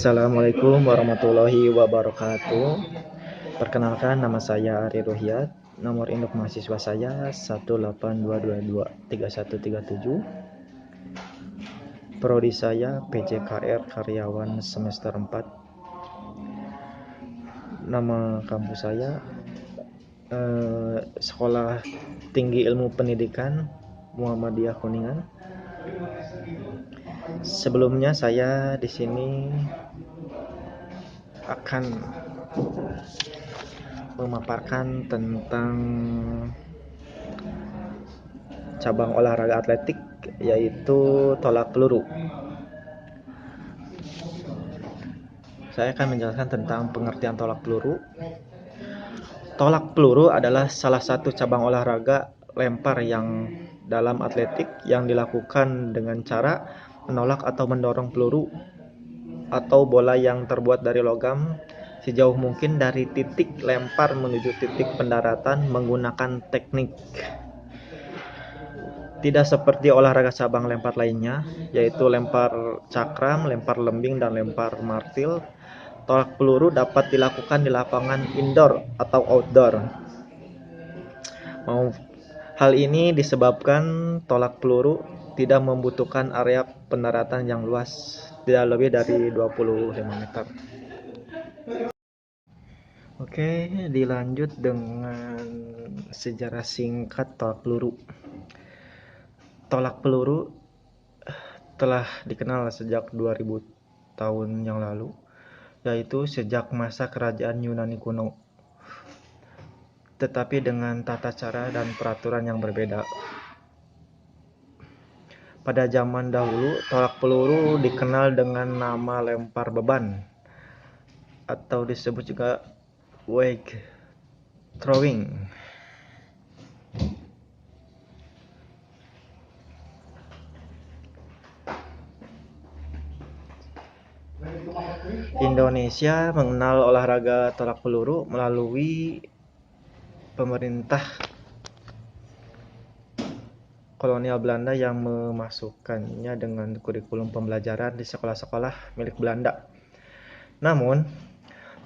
Assalamualaikum warahmatullahi wabarakatuh. Perkenalkan, nama saya Ari Ruhyat. Nomor induk mahasiswa saya 182223137. Prodi saya PJKR Karyawan semester 4. Nama kampus saya Sekolah Tinggi Ilmu Pendidikan Muhammadiyah Kuningan. Sebelumnya saya di sini akan memaparkan tentang cabang olahraga atletik, yaitu tolak peluru. Saya akan menjelaskan tentang pengertian tolak peluru. Tolak peluru adalah salah satu cabang olahraga lempar yang dalam atletik yang dilakukan dengan cara menolak atau mendorong peluru atau bola yang terbuat dari logam sejauh mungkin dari titik lempar menuju titik pendaratan menggunakan teknik. Tidak seperti olahraga cabang lempar lainnya, yaitu lempar cakram, lempar lembing, dan lempar martil, tolak peluru dapat dilakukan di lapangan indoor atau outdoor. Hal ini disebabkan tolak peluru tidak membutuhkan area pendaratan yang luas, tidak lebih dari 25 meter. Oke, dilanjut dengan sejarah singkat tolak peluru. Tolak peluru telah dikenal sejak 2000 tahun yang lalu, yaitu sejak masa kerajaan Yunani kuno, tetapi dengan tata cara dan peraturan yang berbeda. Pada zaman dahulu, tolak peluru dikenal dengan nama lempar beban, atau disebut juga weight throwing. Indonesia mengenal olahraga tolak peluru melalui pemerintah kolonial Belanda yang memasukkannya dengan kurikulum pembelajaran di sekolah-sekolah milik Belanda. Namun,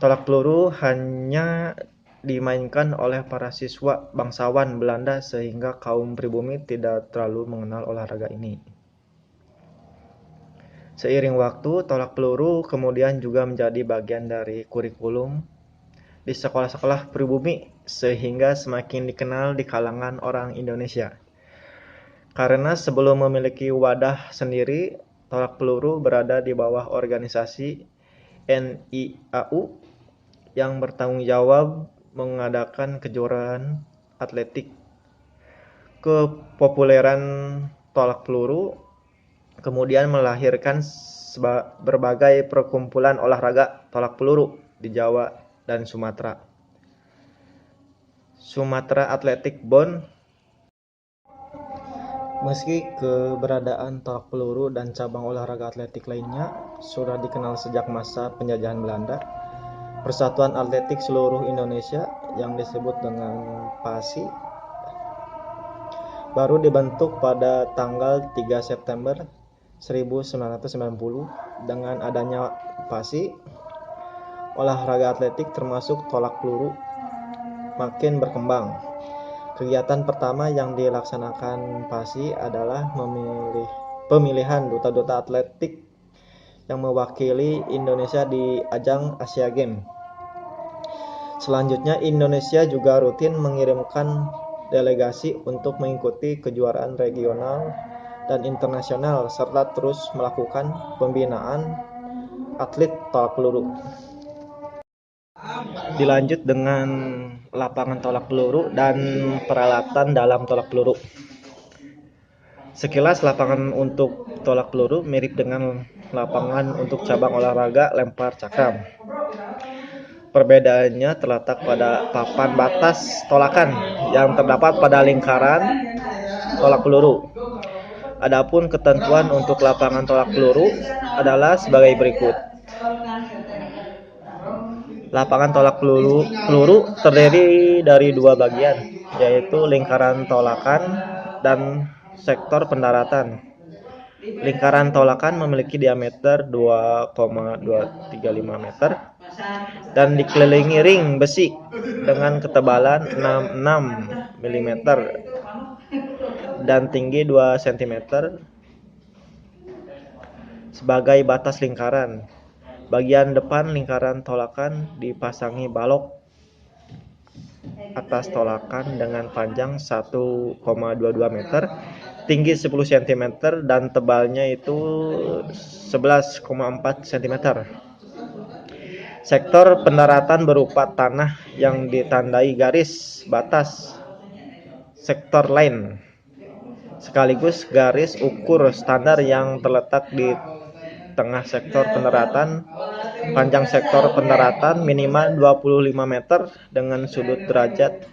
tolak peluru hanya dimainkan oleh para siswa bangsawan Belanda sehingga kaum pribumi tidak terlalu mengenal olahraga ini. Seiring waktu, tolak peluru kemudian juga menjadi bagian dari kurikulum di sekolah-sekolah pribumi sehingga semakin dikenal di kalangan orang Indonesia. Karena sebelum memiliki wadah sendiri, tolak peluru berada di bawah organisasi NIAU yang bertanggung jawab mengadakan kejuaraan atletik. Kepopuleran tolak peluru kemudian melahirkan berbagai perkumpulan olahraga tolak peluru di Jawa dan Sumatera. Sumatera Athletic Bond. Meski keberadaan tolak peluru dan cabang olahraga atletik lainnya sudah dikenal sejak masa penjajahan Belanda, Persatuan Atletik Seluruh Indonesia yang disebut dengan PASI baru dibentuk pada tanggal 3 September 1990. Dengan adanya PASI, olahraga atletik termasuk tolak peluru makin berkembang. Kegiatan pertama yang dilaksanakan PASI adalah pemilihan duta-duta atletik yang mewakili Indonesia di ajang Asia Games. Selanjutnya, Indonesia juga rutin mengirimkan delegasi untuk mengikuti kejuaraan regional dan internasional serta terus melakukan pembinaan atlet tolak peluru. Dilanjut dengan lapangan tolak peluru dan peralatan dalam tolak peluru. Sekilas lapangan untuk tolak peluru mirip dengan lapangan untuk cabang olahraga lempar cakram. Perbedaannya terletak pada papan batas tolakan yang terdapat pada lingkaran tolak peluru. Adapun ketentuan untuk lapangan tolak peluru adalah sebagai berikut. Lapangan tolak peluru terdiri dari dua bagian, yaitu lingkaran tolakan dan sektor pendaratan. Lingkaran tolakan memiliki diameter 2,235 meter dan dikelilingi ring besi dengan ketebalan 66 mm dan tinggi 2 cm sebagai batas lingkaran. Bagian depan lingkaran tolakan dipasangi balok atas tolakan dengan panjang 1,22 meter, tinggi 10 cm dan tebalnya itu 11,4 cm. Sektor pendaratan berupa tanah yang ditandai garis batas sektor line, sekaligus garis ukur standar yang terletak di tengah sektor pendaratan. Panjang sektor pendaratan minimal 25 meter dengan sudut derajat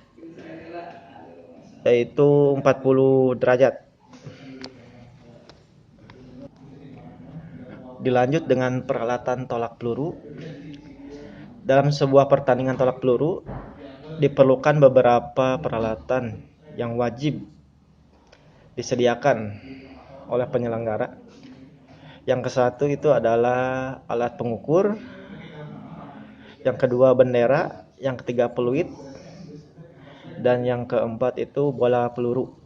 yaitu 40 derajat. Dilanjut dengan peralatan tolak peluru. Dalam sebuah pertandingan tolak peluru diperlukan beberapa peralatan yang wajib disediakan oleh penyelenggara. Yang ke-1 itu adalah alat pengukur, yang kedua bendera, yang ketiga peluit, dan yang keempat itu bola peluru.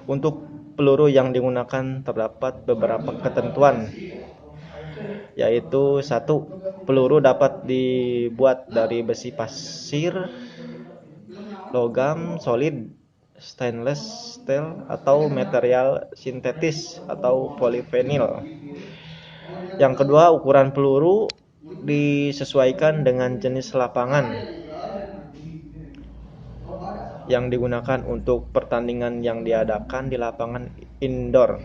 Untuk peluru yang digunakan terdapat beberapa ketentuan, yaitu 1. Peluru dapat dibuat dari besi pasir, logam solid, stainless steel, atau material sintetis atau polivinil. Yang kedua, ukuran peluru disesuaikan dengan jenis lapangan yang digunakan untuk pertandingan yang diadakan di lapangan indoor.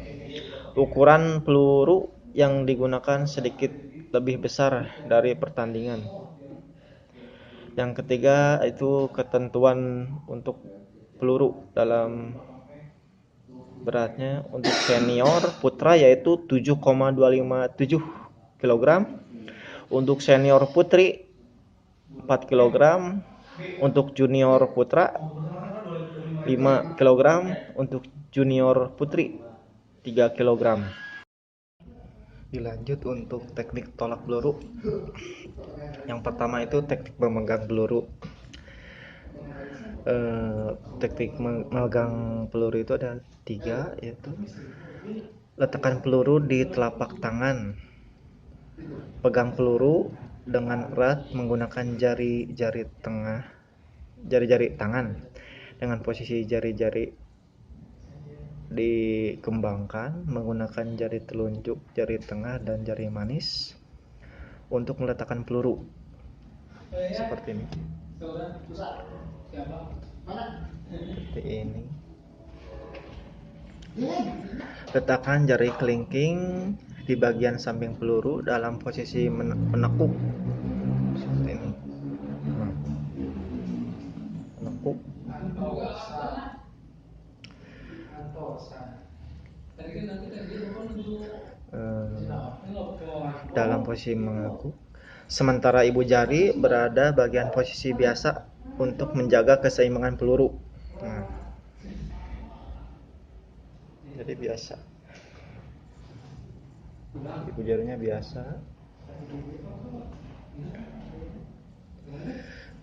Ukuran peluru yang digunakan sedikit lebih besar dari pertandingan. Yang ketiga itu ketentuan untuk peluru dalam beratnya. Untuk senior putra yaitu 7,257 kg, untuk senior putri 4 kg, untuk junior putra 5 kg, untuk junior putri 3 kg. Dilanjut untuk teknik tolak peluru. Yang pertama itu teknik memegang peluru. Teknik memegang peluru itu ada 3, yaitu letakkan peluru di telapak tangan, pegang peluru dengan erat menggunakan jari-jari tangan dengan posisi jari-jari dikembangkan menggunakan jari telunjuk, jari tengah, dan jari manis untuk meletakkan peluru seperti ini. Seperti ini. Letakkan jari kelingking di bagian samping peluru dalam posisi menekuk seperti ini. Menekuk. Dalam posisi menekuk. Sementara ibu jari berada bagian posisi biasa untuk menjaga keseimbangan peluru. Jadi biasa. Ibu jarinya biasa.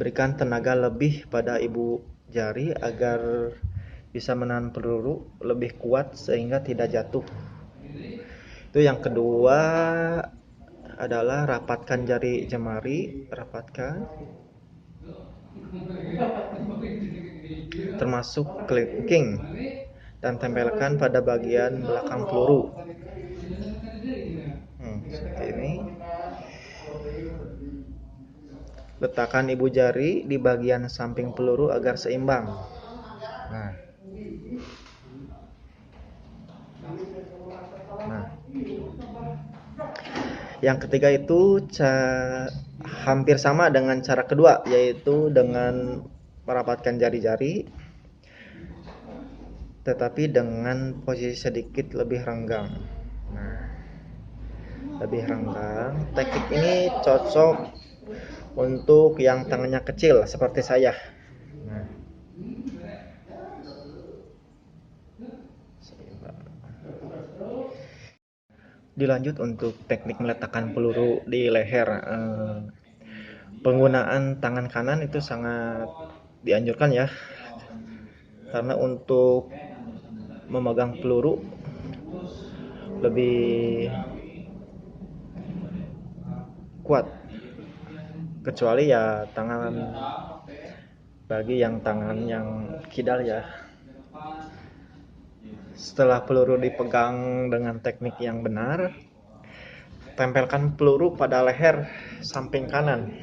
Berikan tenaga lebih pada ibu jari agar bisa menahan peluru lebih kuat sehingga tidak jatuh. Itu yang kedua adalah rapatkan jari jemari, termasuk kelingking, dan tempelkan pada bagian belakang peluru. Seperti ini. Letakkan ibu jari di bagian samping peluru agar seimbang. Yang ketiga itu hampir sama dengan cara kedua, yaitu dengan merapatkan jari-jari tetapi dengan posisi sedikit lebih renggang. Lebih renggang. Teknik ini cocok untuk yang tangannya kecil seperti saya. Dilanjut untuk teknik meletakkan peluru di leher. Penggunaan tangan kanan itu sangat dianjurkan ya, karena untuk memegang peluru lebih kuat, kecuali ya tangan bagi yang tangan yang kidal ya. Setelah peluru dipegang dengan teknik yang benar, tempelkan peluru pada leher samping kanan.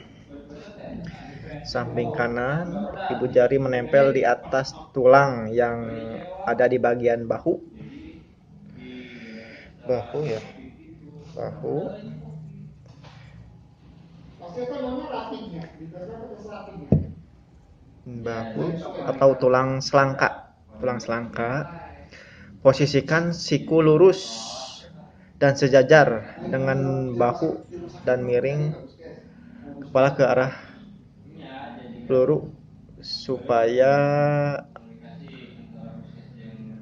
Samping kanan, ibu jari menempel di atas tulang yang ada di bagian bahu. Bahu ya. Bahu. Bahu atau tulang selangka. Tulang selangka. Posisikan siku lurus dan sejajar dengan bahu dan miring kepala ke arah peluru supaya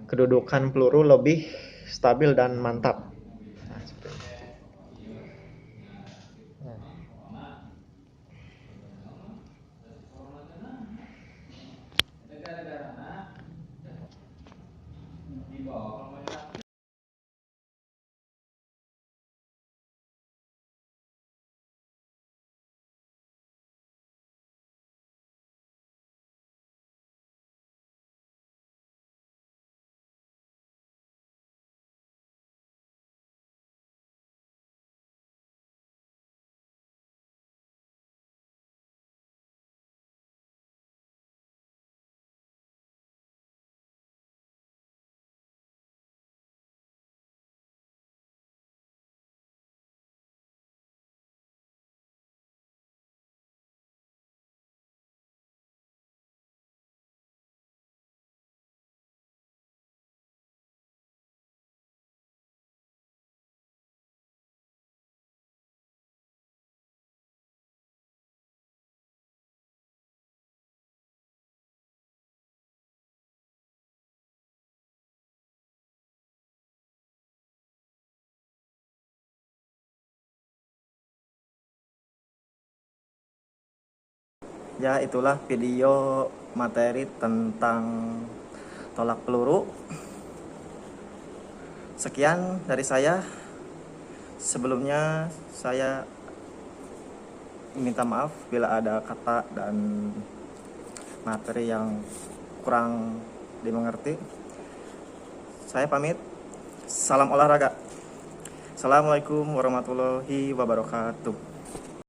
kedudukan peluru lebih stabil dan mantap. Nah, seperti itu. Ya, itulah video materi tentang tolak peluru. Sekian dari saya. Sebelumnya saya minta maaf bila ada kata dan materi yang kurang dimengerti. Saya pamit. Salam olahraga. Assalamualaikum warahmatullahi wabarakatuh.